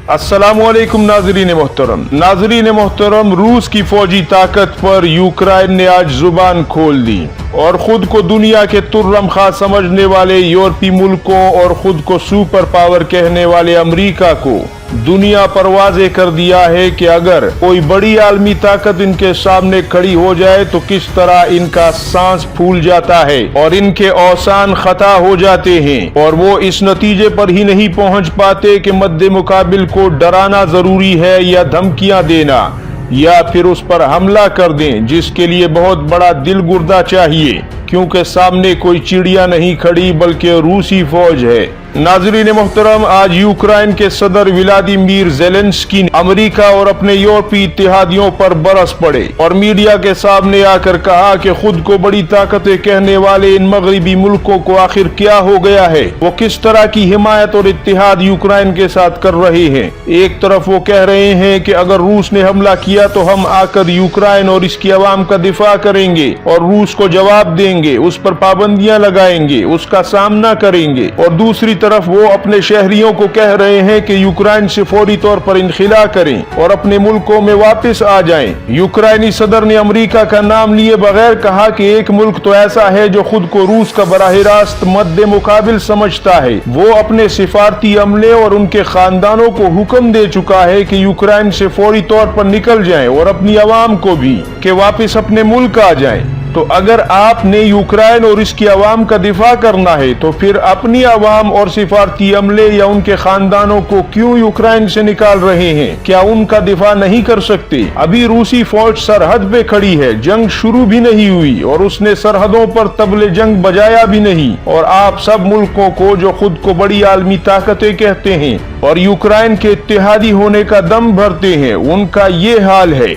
अस्सलामुअलैकुम नाज़रीन मोहतरम, रूस की फौजी ताकत पर यूक्रेन ने आज जुबान खोल दी और खुद को दुनिया के तुर्रम खा समझने वाले यूरोपीय मुल्कों और खुद को सुपर पावर कहने वाले अमेरिका को दुनिया पर वाज़े कर दिया है कि अगर कोई बड़ी आलमी ताकत इनके सामने खड़ी हो जाए तो किस तरह इनका सांस फूल जाता है और इनके औसान खता हो जाते हैं और वो इस नतीजे पर ही नहीं पहुंच पाते कि मद्दे मुकाबिल को डराना जरूरी है या धमकियां देना या फिर उस पर हमला कर दें, जिसके लिए बहुत बड़ा दिल गुर्दा चाहिए, क्योंकि सामने कोई चिड़िया नहीं खड़ी बल्कि रूसी फौज है। नाज़रीन मोहतरम, आज यूक्रेन के सदर व्लादिमीर ज़ेलेंस्की अमेरिका और अपने यूरोपीय इत्तेहादियों पर बरस पड़े और मीडिया के सामने आकर कहा कि खुद को बड़ी ताकतें कहने वाले इन मगरबी मुल्कों को आखिर क्या हो गया है, वो किस तरह की हिमायत और इत्तेहाद यूक्रेन के साथ कर रहे हैं। एक तरफ वो कह रहे हैं कि अगर रूस ने हमला किया तो हम आकर यूक्रेन और इसकी आवाम का दिफा करेंगे और रूस को जवाब देंगे, उस पर पाबंदियां लगाएंगे, उसका सामना करेंगे, और दूसरी तरफ वो अपने शहरियों को कह रहे हैं कि यूक्रेन से फौरी तौर पर इनखिला करें और अपने मुल्कों में वापस आ जाएं। यूक्रेनी सदर ने अमेरिका का नाम लिए बगैर कहा कि एक मुल्क तो ऐसा है जो खुद को रूस का बराह रास्त मद्दे मुकाबिल समझता है, वो अपने सिफारती अमले और उनके खानदानों को हुक्म दे चुका है कि यूक्रेन से फौरी तौर पर निकल जाएं और अपनी आवाम को भी कि वापस अपने मुल्क आ जाएं। तो अगर आपने यूक्रेन और इसकी आवाम का दिफा करना है तो फिर अपनी आवाम और सिफारती अमले या उनके खानदानों को क्यों यूक्रेन से निकाल रहे हैं? क्या उनका दिफा नहीं कर सकते? अभी रूसी फौज सरहद पे खड़ी है, जंग शुरू भी नहीं हुई और उसने सरहदों पर तबले जंग बजाया भी नहीं, और आप सब मुल्कों को जो खुद को बड़ी आलमी ताकतें कहते हैं और यूक्रेन के इत्तेहादी होने का दम भरते हैं, उनका ये हाल है।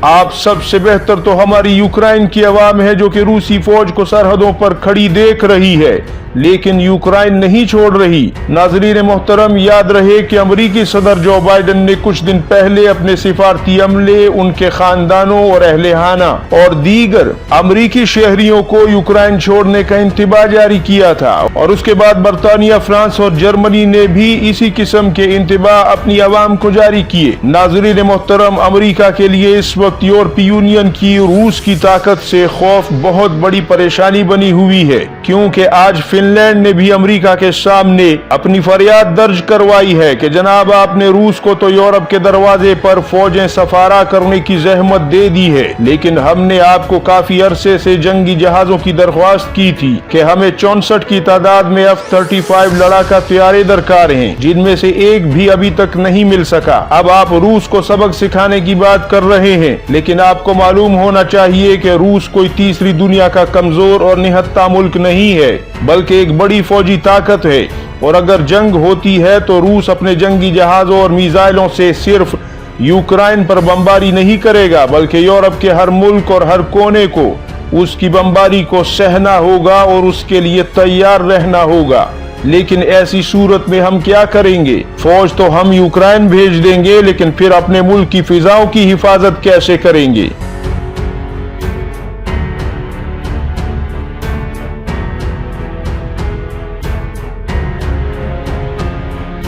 आप सबसे बेहतर तो हमारी यूक्रेन की आवाम है जो कि रूसी फौज को सरहदों पर खड़ी देख रही है, लेकिन यूक्रेन नहीं छोड़ रही। नाज़रीन मोहतरम, याद रहे कि अमेरिकी सदर जो बाइडेन ने कुछ दिन पहले अपने सिफारती अमले, उनके खानदानों और अहलेहाना और दीगर अमेरिकी शहरियों को यूक्रेन छोड़ने का इंतबा जारी किया था, और उसके बाद बरतानिया, फ्रांस और जर्मनी ने भी इसी किस्म के इंतबा अपनी आवाम को जारी किए। नाज़रीन मोहतरम, अमेरिका के लिए इस वक्त यूरोपीय यूनियन की रूस की ताकत से खौफ बहुत बड़ी परेशानी बनी हुई है, क्योंकि आज फिनलैंड ने भी अमेरिका के सामने अपनी फरियाद दर्ज करवाई है कि जनाब, आपने रूस को तो यूरोप के दरवाजे पर फौजें सफारा करने की जहमत दे दी है, लेकिन हमने आपको काफी अरसे से जंगी जहाजों की दरख्वास्त की थी कि हमें 64 की तादाद में F-35 लड़ाका तैयारे दरकार हैं, जिनमें से एक भी अभी तक नहीं मिल सका। अब आप रूस को सबक सिखाने की बात कर रहे हैं, लेकिन आपको मालूम होना चाहिए कि रूस कोई तीसरी दुनिया का कमजोर और निहत्ता मुल्क नहीं है, बल्कि एक बड़ी फौजी ताकत है, और अगर जंग होती है तो रूस अपने जंगी जहाजों और मिसाइलों से सिर्फ यूक्रेन पर बमबारी नहीं करेगा, बल्कि यूरोप के हर मुल्क और हर कोने को उसकी बमबारी को सहना होगा और उसके लिए तैयार रहना होगा। लेकिन ऐसी सूरत में हम क्या करेंगे? फौज तो हम यूक्रेन भेज देंगे, लेकिन फिर अपने मुल्क की फिजाओं की हिफाजत कैसे करेंगे?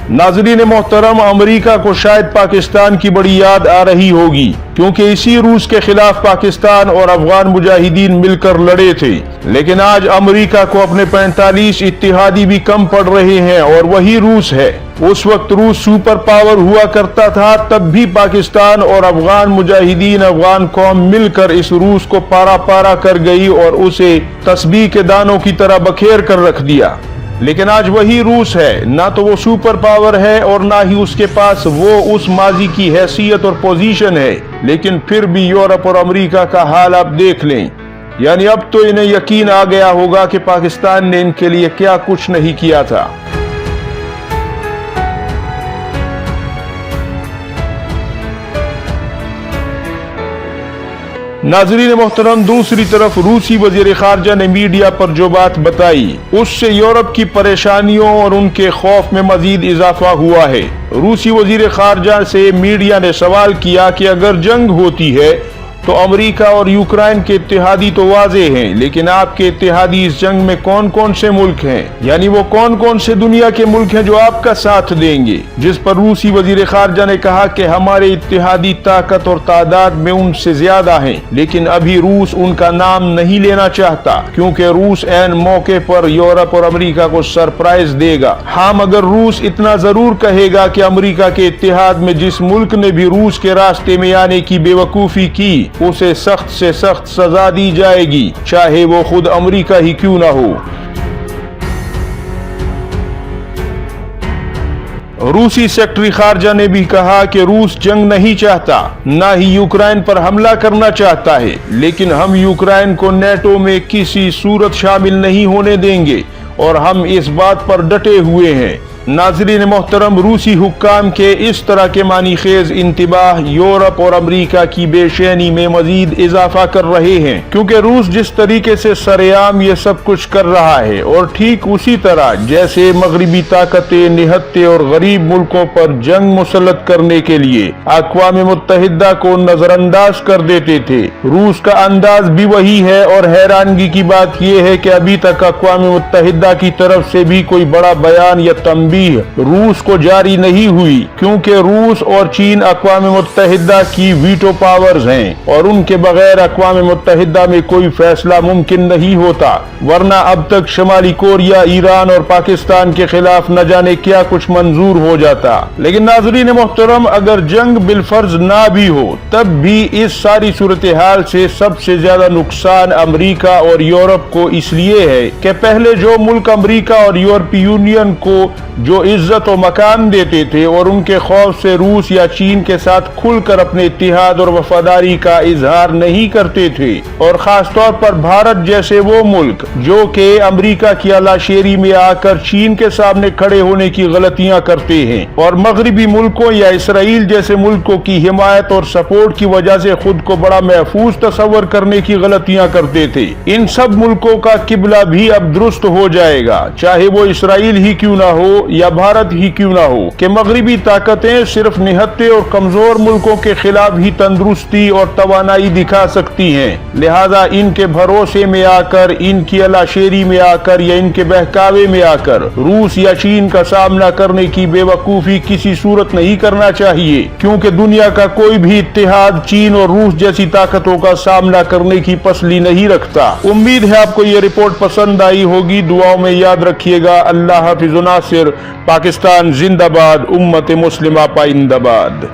नाज़रीन मोहतरम, अमेरिका को शायद पाकिस्तान की बड़ी याद आ रही होगी, क्योंकि इसी रूस के खिलाफ पाकिस्तान और अफगान मुजाहिदीन मिलकर लड़े थे, लेकिन आज अमेरिका को अपने 45 इत्तेहादी भी कम पड़ रहे हैं और वही रूस है। उस वक्त रूस सुपर पावर हुआ करता था, तब भी पाकिस्तान और अफगान मुजाहिदीन, अफगान कौम मिलकर इस रूस को पारा पारा कर गई और उसे तस्बीह के दानों की तरह बखेर कर रख दिया। लेकिन आज वही रूस है, ना तो वो सुपर पावर है और ना ही उसके पास वो उस माजी की हैसियत और पोजीशन है, लेकिन फिर भी यूरोप और अमेरिका का हाल आप देख लें। यानी अब तो इन्हें यकीन आ गया होगा कि पाकिस्तान ने इनके लिए क्या कुछ नहीं किया था। नाज़रीन मोहतरम, दूसरी तरफ रूसी वज़ीर ख़ारजा ने मीडिया पर जो बात बताई, उससे यूरोप की परेशानियों और उनके खौफ में मजीद इजाफा हुआ है। रूसी वज़ीर ख़ारजा से मीडिया ने सवाल किया कि अगर जंग होती है तो अमेरिका और यूक्रेन के इत्तेहादी तो वाज़े हैं, लेकिन आपके इत्तेहादी इस जंग में कौन कौन से मुल्क हैं, यानी वो कौन कौन से दुनिया के मुल्क हैं जो आपका साथ देंगे। जिस पर रूसी वजीर खारजा ने कहा कि हमारे इत्तेहादी ताकत और तादाद में उनसे ज्यादा हैं, लेकिन अभी रूस उनका नाम नहीं लेना चाहता क्योंकि रूस ऐन मौके पर यूरोप और अमेरिका को सरप्राइज देगा। हाँ, मगर रूस इतना जरूर कहेगा कि अमेरिका के इत्तेहाद में जिस मुल्क ने भी रूस के रास्ते में आने की बेवकूफी की उसे सख्त से सख्त सजा दी जाएगी, चाहे वो खुद अमेरिका ही क्यों ना हो। रूसी सेक्रेटरी खारजा ने भी कहा कि रूस जंग नहीं चाहता, ना ही यूक्रेन पर हमला करना चाहता है, लेकिन हम यूक्रेन को नेटो में किसी सूरत शामिल नहीं होने देंगे और हम इस बात पर डटे हुए हैं। नाज़रीन मोहतरम, रूसी हुक्काम के इस तरह के मानी खेज इंतबाह यूरोप और अमेरिका की बेचैनी में मजीद इजाफा कर रहे हैं, क्योंकि रूस जिस तरीके से सरेआम ये सब कुछ कर रहा है और ठीक उसी तरह जैसे मगरबी ताकतें निहत्ते और गरीब मुल्कों पर जंग मुसल्लत करने के लिए अक़वाम मुत्तहिदा को नजरअंदाज कर देते थे, रूस का अंदाज भी वही है। और हैरानगी की बात यह है कि अभी तक अक़वाम मुत्तहिदा की तरफ से भी कोई बड़ा बयान या तंबीह रूस को जारी नहीं हुई, क्योंकि रूस और चीन अक़वाम मुत्तहिदा की वीटो पावर्स हैं और उनके बगैर अक़वाम मुत्तहिदा में कोई फैसला मुमकिन नहीं होता। वरना अब तक शुमाली कोरिया, ईरान और पाकिस्तान के खिलाफ न जाने क्या कुछ मंजूर हो जाता। लेकिन नाज़रीन मोहतरम, अगर जंग बिलफर्ज ना भी हो तब भी इस सारी सूरत हाल से सबसे ज्यादा नुकसान अमेरिका और यूरोप को इसलिए है कि पहले जो मुल्क अमेरिका और यूरोपीय यूनियन को जो इज्जत और मकान देते थे और उनके खौफ से रूस या चीन के साथ खुलकर अपने इत्तेहाद और वफादारी का इजहार नहीं करते थे, और खास तौर पर भारत जैसे वो मुल्क जो कि अमेरिका की अलाशेरी में आकर चीन के सामने खड़े होने की गलतियां करते हैं और मगरबी मुल्कों या इसराइल जैसे मुल्कों की हिमायत और सपोर्ट की वजह से खुद को बड़ा महफूज तस्वर करने की गलतियां करते थे, इन सब मुल्कों का किबला भी अब दुरुस्त हो जाएगा, चाहे वो इसराइल ही क्यों ना हो या भारत ही क्यों ना हो, कि मगरबी ताकतें सिर्फ निहत्ते और कमजोर मुल्कों के खिलाफ ही तंदुरुस्ती और तवानाई दिखा सकती हैं। लिहाजा इनके भरोसे में आकर, इनकी अलाशेरी में आकर या इनके बहकावे में आकर रूस या चीन का सामना करने की बेवकूफी किसी सूरत नहीं करना चाहिए, क्योंकि दुनिया का कोई भी इत्तेहाद चीन और रूस जैसी ताकतों का सामना करने की पसली नहीं रखता। उम्मीद है आपको ये रिपोर्ट पसंद आई होगी। दुआओं में याद रखिएगा। अल्लाह हाफिज़ नासिर। पाकिस्तान जिंदाबाद, उम्मत मुस्लिमा पाइंदाबाद।